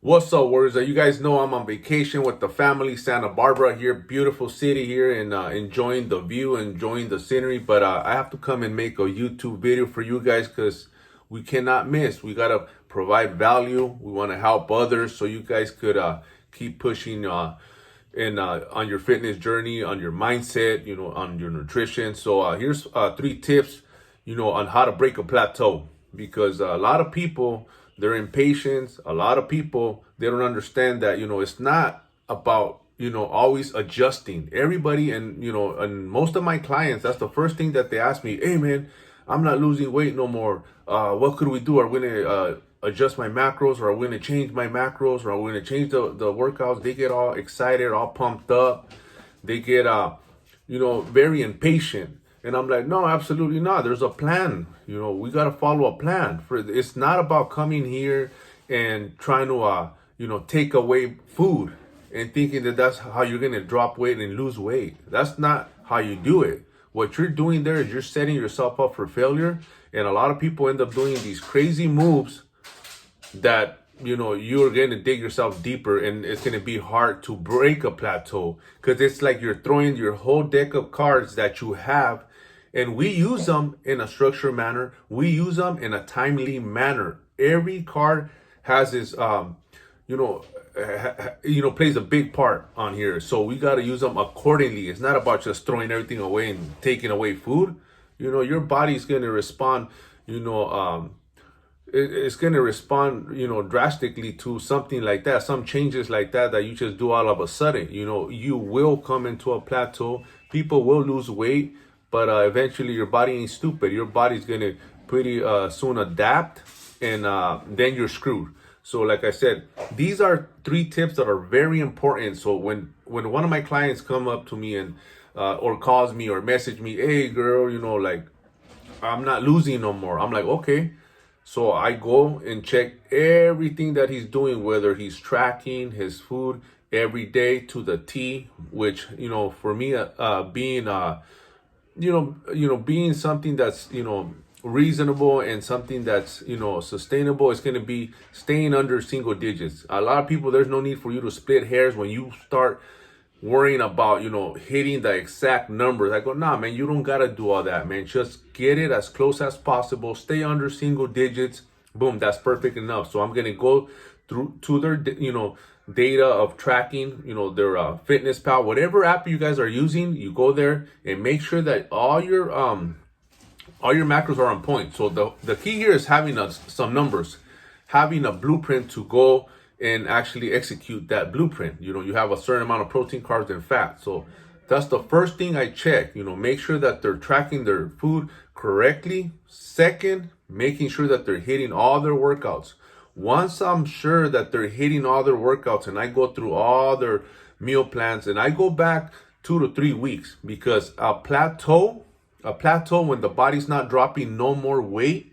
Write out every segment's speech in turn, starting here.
What's up, warriors? You guys know I'm on vacation with the family, Santa Barbara here, beautiful city here, and enjoying the view, enjoying the scenery. But I have to come and make a YouTube video for you guys because we cannot miss. We gotta provide value. We want to help others, so you guys could keep pushing on your fitness journey, on your mindset, on your nutrition. So here's 3 tips, on how to break a plateau, because a lot of people, they're impatient. A lot of people, they don't understand that, it's not about, always adjusting. Everybody, and most of my clients, that's the first thing that they ask me. Hey man, I'm not losing weight no more. What could we do? Are we gonna adjust my macros, or are we gonna change my macros, or are we gonna change the workouts? They get all excited, all pumped up. They get very impatient. And I'm like, no, absolutely not. There's a plan. We got to follow a plan. It's not about coming here and trying to, take away food and thinking that that's how you're going to drop weight and lose weight. That's not how you do it. What you're doing there is you're setting yourself up for failure. And a lot of people end up doing these crazy moves that you're going to dig yourself deeper, and it's going to be hard to break a plateau, because it's like you're throwing your whole deck of cards that you have, and we use them in a structured manner. We use them in a timely manner. Every card has its plays a big part on here, so we got to use them accordingly. It's not about just throwing everything away and taking away food. Your body's going to respond, it's going to respond, drastically to something like that, some changes like that you just do all of a sudden. You will come into a plateau. People will lose weight, but eventually your body ain't stupid. Your body's going to pretty soon adapt, and then you're screwed. So like I said, these are 3 tips that are very important. So when one of my clients come up to me and or calls me or message me, hey girl, like I'm not losing no more, I'm like, okay. So I go and check everything that he's doing, whether he's tracking his food every day to the T, which, for me, being, being something that's, reasonable and something that's, sustainable, is going to be staying under single digits. A lot of people, there's no need for you to split hairs when you start worrying about, hitting the exact numbers. I go, nah, man, you don't got to do all that, man. Just get it as close as possible. Stay under single digits. Boom, that's perfect enough. So I'm going to go through to their, data of tracking, their Fitness Pal, whatever app you guys are using. You go there and make sure that all your macros are on point. So the key here is having some numbers, having a blueprint to go and actually execute that blueprint. You have a certain amount of protein, carbs, and fat. So that's the first thing I check. Make sure that they're tracking their food correctly. Second, making sure that they're hitting all their workouts. Once I'm sure that they're hitting all their workouts, and I go through all their meal plans, and I go back 2 to 3 weeks, because a plateau when the body's not dropping no more weight,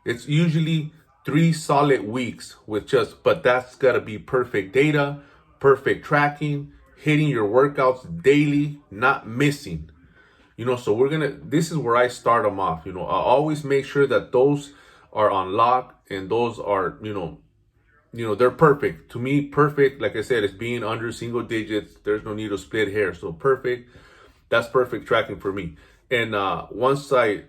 it's usually 3 solid weeks but that's got to be perfect data, perfect tracking, hitting your workouts daily, not missing. So this is where I start them off. I always make sure that those are on lock, and those are, they're perfect. To me, perfect, like I said, is being under single digits. There's no need to split hair. So perfect, that's perfect tracking for me. And once I,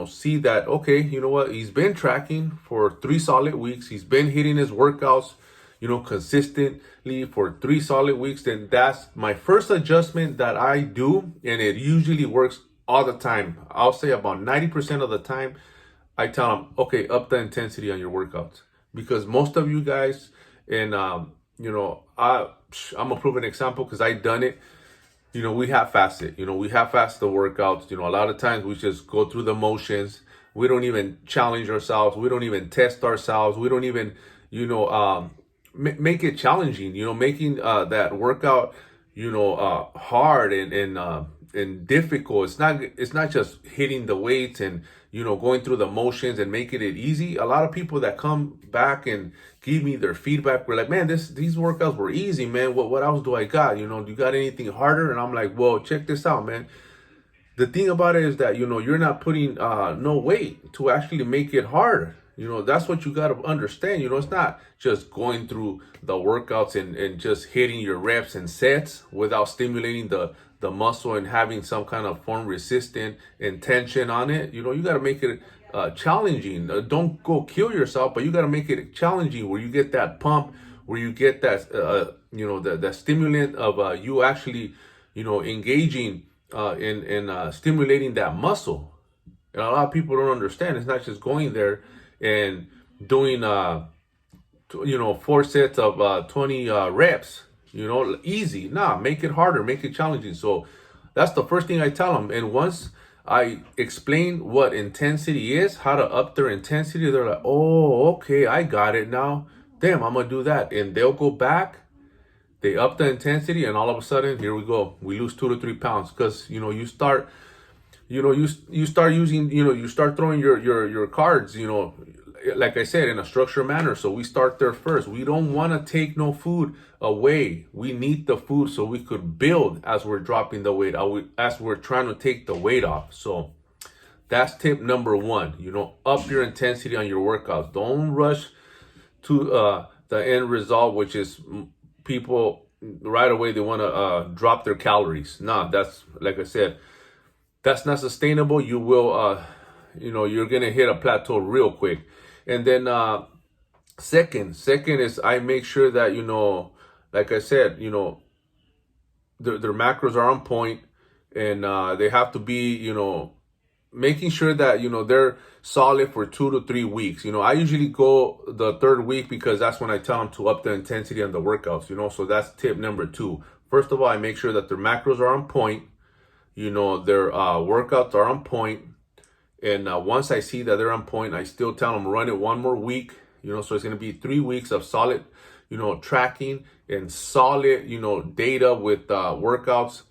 see that, okay, you know what, he's been tracking for 3 solid weeks. He's been hitting his workouts, consistently for 3 solid weeks. Then that's my first adjustment that I do. And it usually works all the time. I'll say about 90% of the time, I tell them, okay, up the intensity on your workouts. Because most of you guys, and, I'm a proven example because I've done it. We half-ass it. We half-ass the workouts. A lot of times we just go through the motions. We don't even challenge ourselves. We don't even test ourselves. We don't even, make it challenging. Making that workout, hard and difficult. It's not just hitting the weights and going through the motions and making it easy. A lot of people that come back and give me their feedback were like, man, these workouts were easy, man. What else do I got? Do you got anything harder? And I'm like, well, check this out, man. The thing about it is that you're not putting no weight to actually make it hard. That's what you got to understand. It's not just going through the workouts and just hitting your reps and sets without stimulating the muscle and having some kind of form resistant and tension on it. You got to make it challenging. Don't go kill yourself, but you got to make it challenging where you get that pump, where you get that, the stimulant of you actually, engaging in stimulating that muscle. And a lot of people don't understand. It's not just going there and doing 4 sets of 20 reps, easy. Nah, make it harder, make it challenging. So that's the first thing I tell them. And once I explain what intensity is, how to up their intensity, they're like, oh, okay, I got it now. Damn, I'm gonna do that. And they'll go back, they up the intensity, and all of a sudden, here we go. We lose 2 to 3 pounds because you start you start using, you start throwing your cards, like I said, in a structured manner. So we start there first. We don't want to take no food away. We need the food so we could build as we're dropping the weight, as we're trying to take the weight off. So that's tip number 1. Up your intensity on your workouts. Don't rush to the end result, which is people right away, they want to drop their calories. Nah, that's, like I said, that's not sustainable. You will, you're going to hit a plateau real quick. And then second is I make sure that, like I said, their macros are on point, and they have to be, making sure that, they're solid for 2 to 3 weeks. I usually go the 3rd week because that's when I tell them to up the intensity on the workouts, so that's tip number 2. First of all, I make sure that their macros are on point. Their workouts are on point. And once I see that they're on point, I still tell them run it 1 more week. So it's going to be 3 weeks of solid, tracking and solid, data with workouts.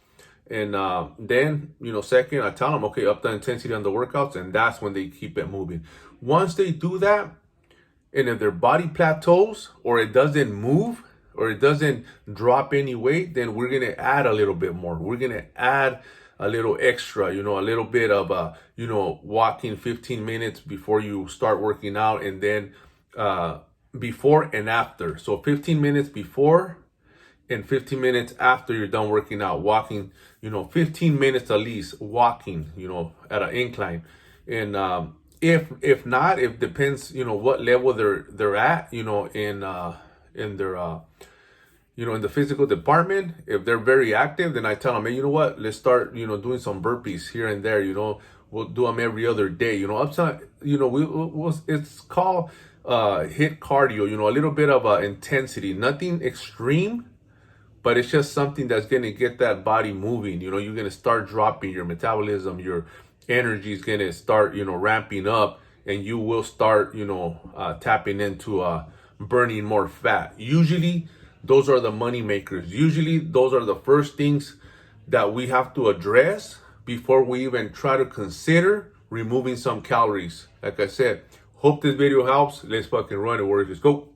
And then, second, I tell them, okay, up the intensity on the workouts. And that's when they keep it moving. Once they do that, and if their body plateaus or it doesn't move or it doesn't drop any weight, then we're going to add a little bit more. We're going to add a little extra, a little bit of, walking 15 minutes before you start working out, and then before and after. So 15 minutes before and 15 minutes after you're done working out, walking, 15 minutes at least walking, at an incline. And if not, it depends, what level they're at, in their in the physical department. If they're very active, then I tell them, hey, you know what? Let's start, doing some burpees here and there. We'll do them every other day. Upside, it's called HIIT cardio. A little bit of intensity, nothing extreme, but it's just something that's gonna get that body moving. You're gonna start dropping your metabolism, your energy is gonna start, ramping up, and you will start, tapping into burning more fat. Usually, those are the money makers. Usually, those are the first things that we have to address before we even try to consider removing some calories. Like I said, hope this video helps. Let's fucking run it, warriors. Let's go.